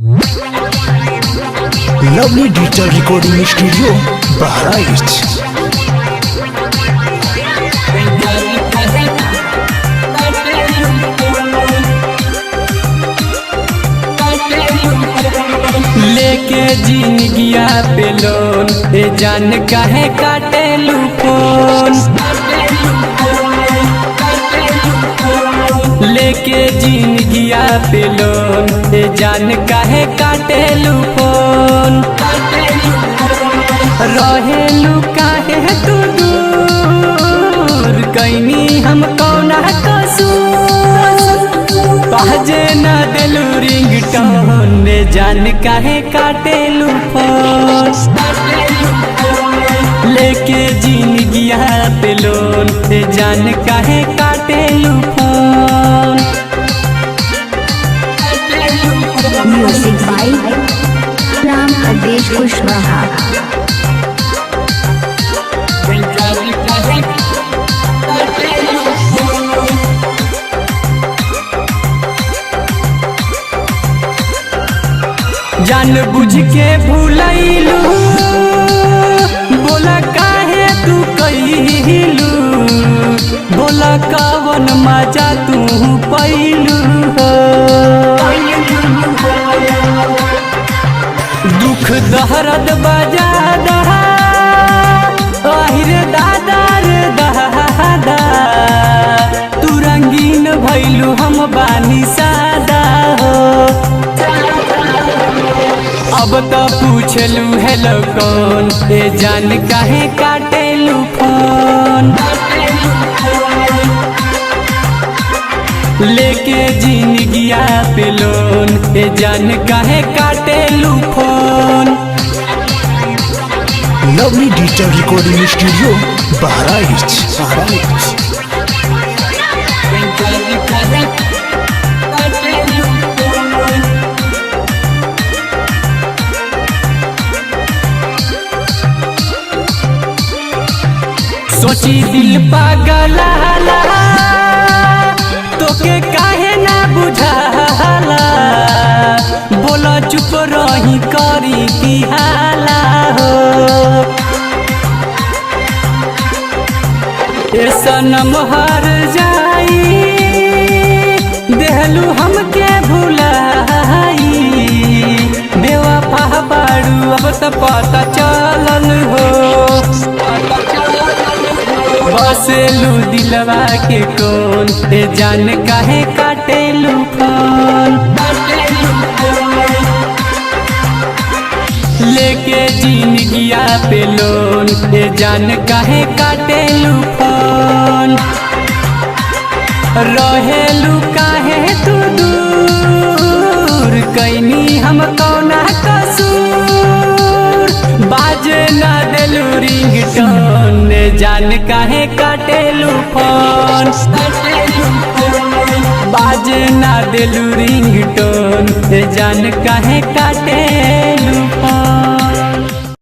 Lovely digital recording studio Bahraich. लेके जिंदगिया पे loan ए जान काहे काटेलू फोन। लेके जिंदगिया पे लोन ए जान काहे काटेलू फोन। रहेलू काहे तू दूर कैनी हम कौना कसूर। बाजे न देलू रिंगटोन रे जान काहे काटेलू फोन। लेके जिंदगिया पे लोन रे जान काहे काटेलू phone. Music by Ram Adesh Kushwaha. जान बुझ के भूलैलू बोला काहे तू कइलू। बोला कवन मजा तू पैलू हो। दुख दहरद बजा दहा आहिरे दादा रे दादा। तू रंगीन भैलू हम बानी सादा हो। अब तो पूछलू हेलो कौन ए जान काहे काटेलू फोन। लेके जिंदगिया पे लोन ए जान काहे काटेलू phone. Lovely digital recording studio Bahraich. सोची दिल पागला तोके काहे ना बुझाला। बोला चुप रही करी की हाला हो। ए सनम हर जाई देहलू हमके भुलाई। बेवफा बाड़ू अब तो पता चलल हो। बसेलू दिलवा के कौन ए जान काहे काटेलू फोन। लेके जिंदगिया पे लोन ए जान काहे काटेलू फोन। रहेलू काहे तू दूर कैनी हम कौना कसूर। बाजे ना देलू रिंगटोन जान काहे काटेलू फोन। बाजे ना देलू रिंगटोन जान काहे काटेलू फोन।